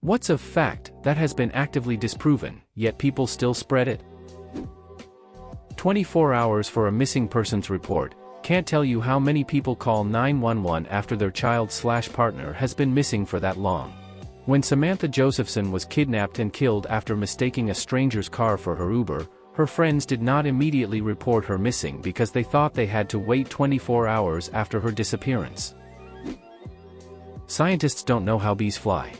What's a fact that has been actively disproven, yet people still spread it? 24 hours for a missing persons report. Can't tell you how many people call 911 after their child/partner has been missing for that long. When Samantha Josephson was kidnapped and killed after mistaking a stranger's car for her Uber, her friends did not immediately report her missing because they thought they had to wait 24 hours after her disappearance. Scientists don't know how bees fly.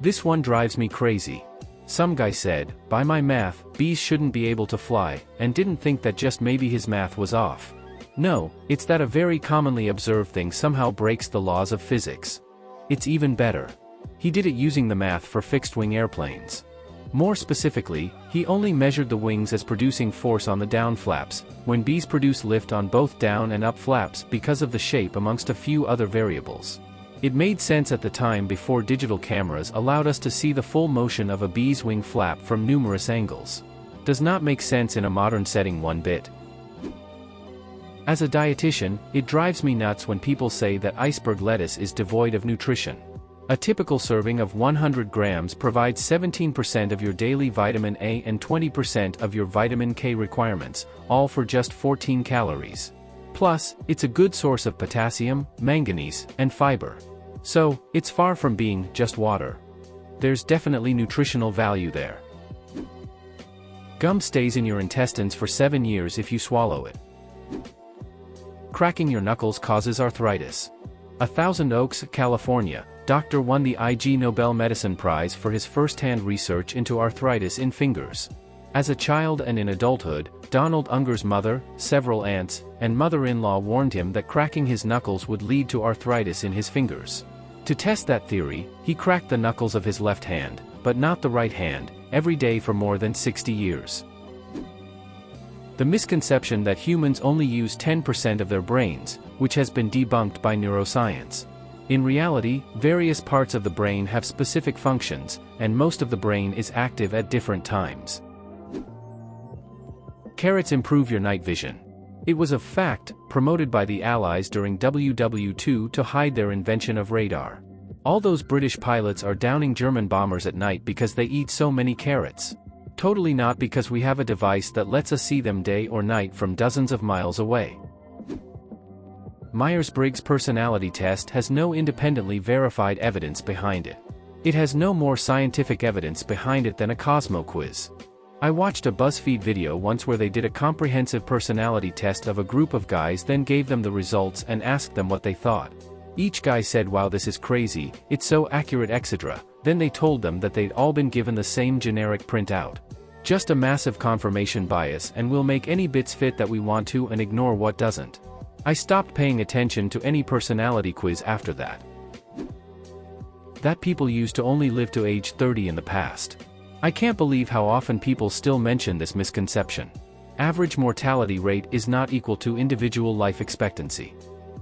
This one drives me crazy. Some guy said, by my math, bees shouldn't be able to fly, and didn't think that just maybe his math was off. No, it's that a very commonly observed thing somehow breaks the laws of physics. It's even better. He did it using the math for fixed-wing airplanes. More specifically, he only measured the wings as producing force on the down flaps, when bees produce lift on both down and up flaps because of the shape amongst a few other variables. It made sense at the time before digital cameras allowed us to see the full motion of a bee's wing flap from numerous angles. Does not make sense in a modern setting one bit. As a dietitian, it drives me nuts when people say that iceberg lettuce is devoid of nutrition. A typical serving of 100 grams provides 17% of your daily vitamin A and 20% of your vitamin K requirements, all for just 14 calories. Plus, it's a good source of potassium, manganese, and fiber. So, it's far from being just water. There's definitely nutritional value there. Gum stays in your intestines for 7 years if you swallow it. Cracking your knuckles causes arthritis. A Thousand Oaks, California, doctor won the Ig Nobel Medicine Prize for his first-hand research into arthritis in fingers. As a child and in adulthood, Donald Unger's mother, several aunts, and mother-in-law warned him that cracking his knuckles would lead to arthritis in his fingers. To test that theory, he cracked the knuckles of his left hand, but not the right hand, every day for more than 60 years. The misconception that humans only use 10% of their brains, which has been debunked by neuroscience. In reality, various parts of the brain have specific functions, and most of the brain is active at different times. Carrots improve your night vision. It was a fact, promoted by the Allies during WW2 to hide their invention of radar. All those British pilots are downing German bombers at night because they eat so many carrots. Totally not because we have a device that lets us see them day or night from dozens of miles away. Myers-Briggs personality test has no independently verified evidence behind it. It has no more scientific evidence behind it than a Cosmo quiz. I watched a BuzzFeed video once where they did a comprehensive personality test of a group of guys, then gave them the results and asked them what they thought. Each guy said, "Wow, this is crazy, it's so accurate, etc." Then they told them that they'd all been given the same generic printout. Just a massive confirmation bias, and we'll make any bits fit that we want to and ignore what doesn't. I stopped paying attention to any personality quiz after that. That people used to only live to age 30 in the past. I can't believe how often people still mention this misconception. Average mortality rate is not equal to individual life expectancy.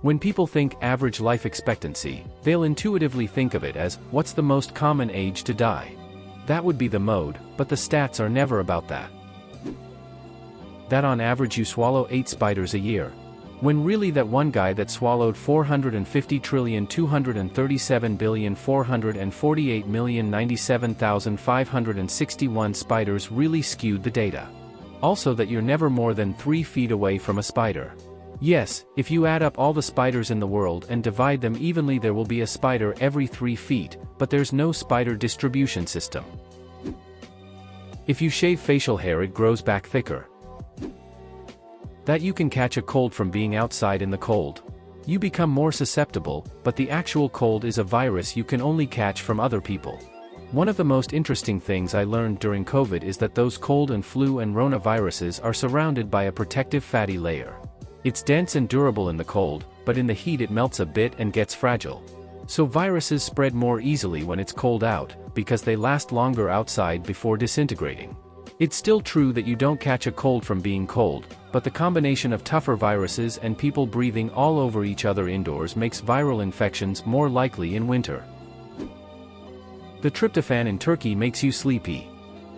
When people think average life expectancy, they'll intuitively think of it as, what's the most common age to die? That would be the mode, but the stats are never about that. That on average you swallow 8 spiders a year. When really that one guy that swallowed 450,237,448,097,561 spiders really skewed the data. Also that you're never more than 3 feet away from a spider. Yes, if you add up all the spiders in the world and divide them evenly, there will be a spider every 3 feet, but there's no spider distribution system. If you shave facial hair, it grows back thicker. That you can catch a cold from being outside in the cold. You become more susceptible, but the actual cold is a virus you can only catch from other people. One of the most interesting things I learned during COVID is that those cold and flu and Rona viruses are surrounded by a protective fatty layer. It's dense and durable in the cold, but in the heat it melts a bit and gets fragile. So viruses spread more easily when it's cold out, because they last longer outside before disintegrating. It's still true that you don't catch a cold from being cold, but the combination of tougher viruses and people breathing all over each other indoors makes viral infections more likely in winter. The tryptophan in turkey makes you sleepy.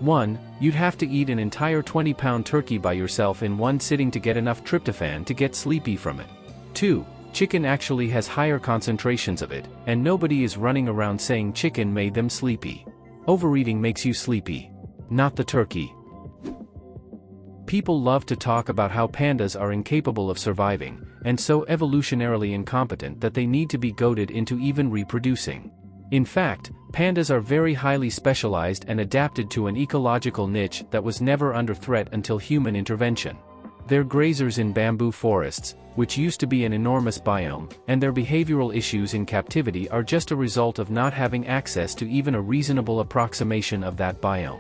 1. You'd have to eat an entire 20-pound turkey by yourself in one sitting to get enough tryptophan to get sleepy from it. 2. Chicken actually has higher concentrations of it, and nobody is running around saying chicken made them sleepy. Overeating makes you sleepy. Not the turkey. People love to talk about how pandas are incapable of surviving, and so evolutionarily incompetent that they need to be goaded into even reproducing. In fact, pandas are very highly specialized and adapted to an ecological niche that was never under threat until human intervention. They're grazers in bamboo forests, which used to be an enormous biome, and their behavioral issues in captivity are just a result of not having access to even a reasonable approximation of that biome.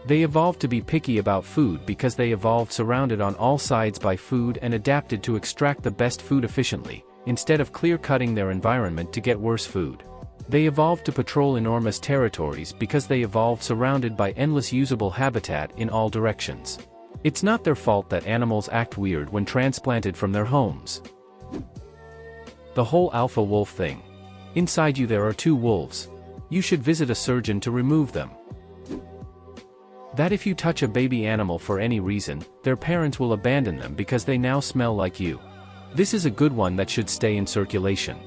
They evolved to be picky about food because they evolved surrounded on all sides by food and adapted to extract the best food efficiently, instead of clear-cutting their environment to get worse food. They evolved to patrol enormous territories because they evolved surrounded by endless usable habitat in all directions. It's not their fault that animals act weird when transplanted from their homes. The whole alpha wolf thing. Inside you there are two wolves. You should visit a surgeon to remove them. That if you touch a baby animal for any reason, their parents will abandon them because they now smell like you. This is a good one that should stay in circulation.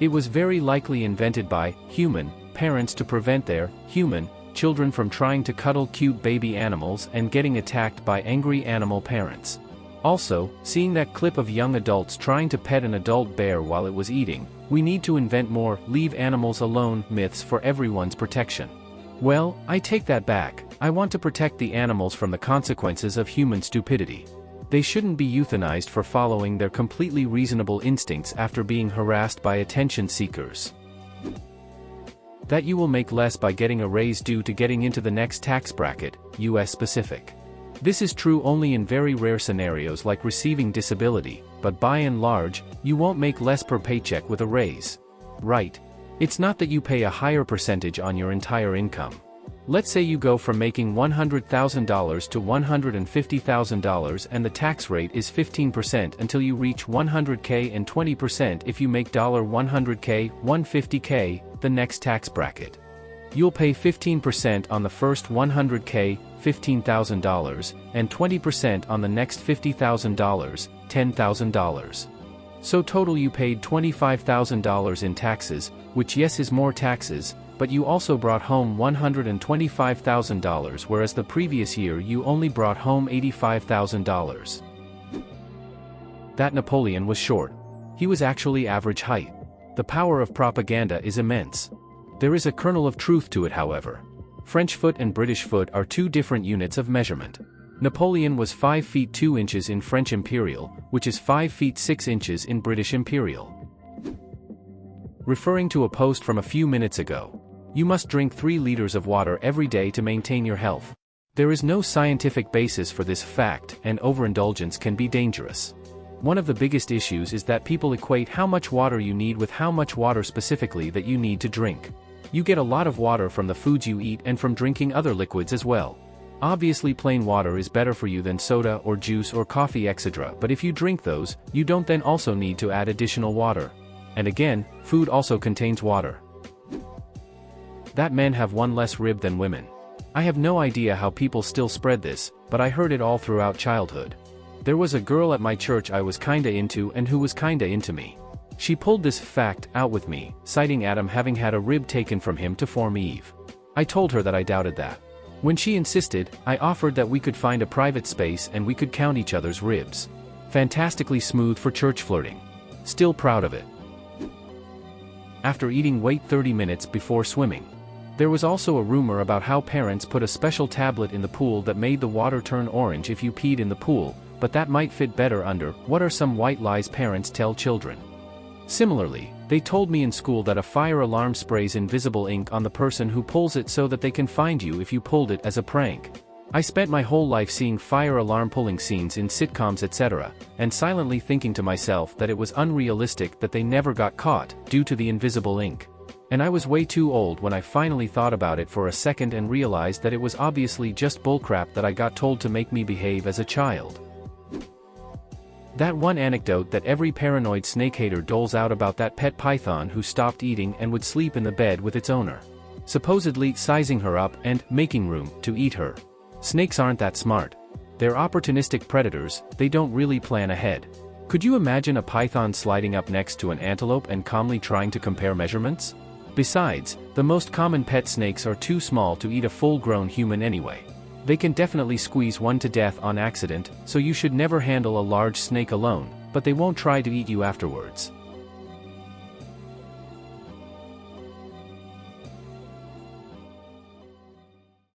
It was very likely invented by human parents to prevent their human children from trying to cuddle cute baby animals and getting attacked by angry animal parents. Also, seeing that clip of young adults trying to pet an adult bear while it was eating, we need to invent more leave animals alone myths for everyone's protection. Well, I take that back. I want to protect the animals from the consequences of human stupidity. They shouldn't be euthanized for following their completely reasonable instincts after being harassed by attention seekers. That you will make less by getting a raise due to getting into the next tax bracket, US specific. This is true only in very rare scenarios like receiving disability, but by and large, you won't make less per paycheck with a raise. Right? It's not that you pay a higher percentage on your entire income. Let's say you go from making $100,000 to $150,000 and the tax rate is 15% until you reach $100K and 20% if you make $100K, $150K, the next tax bracket. You'll pay 15% on the first $100K, $15,000, and 20% on the next $50,000, $10,000. So total you paid $25,000 in taxes, which yes is more taxes, but you also brought home $125,000 whereas the previous year you only brought home $85,000. That Napoleon was short. He was actually average height. The power of propaganda is immense. There is a kernel of truth to it however. French foot and British foot are two different units of measurement. Napoleon was 5 feet 2 inches in French Imperial, which is 5 feet 6 inches in British Imperial. Referring to a post from a few minutes ago. You must drink 3 liters of water every day to maintain your health. There is no scientific basis for this fact, and overindulgence can be dangerous. One of the biggest issues is that people equate how much water you need with how much water specifically that you need to drink. You get a lot of water from the foods you eat and from drinking other liquids as well. Obviously plain water is better for you than soda or juice or coffee etc. But if you drink those, you don't then also need to add additional water. And again, food also contains water. That men have one less rib than women. I have no idea how people still spread this, but I heard it all throughout childhood. There was a girl at my church I was kinda into and who was kinda into me. She pulled this fact out with me, citing Adam having had a rib taken from him to form Eve. I told her that I doubted that. When she insisted, I offered that we could find a private space and we could count each other's ribs. Fantastically smooth for church flirting. Still proud of it. After eating, wait 30 minutes before swimming. There was also a rumor about how parents put a special tablet in the pool that made the water turn orange if you peed in the pool, but that might fit better under what are some white lies parents tell children. Similarly, they told me in school that a fire alarm sprays invisible ink on the person who pulls it so that they can find you if you pulled it as a prank. I spent my whole life seeing fire alarm pulling scenes in sitcoms etc., and silently thinking to myself that it was unrealistic that they never got caught, due to the invisible ink. And I was way too old when I finally thought about it for a second and realized that it was obviously just bullcrap that I got told to make me behave as a child. That one anecdote that every paranoid snake hater doles out about that pet python who stopped eating and would sleep in the bed with its owner. Supposedly sizing her up and making room to eat her. Snakes aren't that smart. They're opportunistic predators, they don't really plan ahead. Could you imagine a python sliding up next to an antelope and calmly trying to compare measurements? Besides, the most common pet snakes are too small to eat a full-grown human anyway. They can definitely squeeze one to death on accident, so you should never handle a large snake alone, but they won't try to eat you afterwards.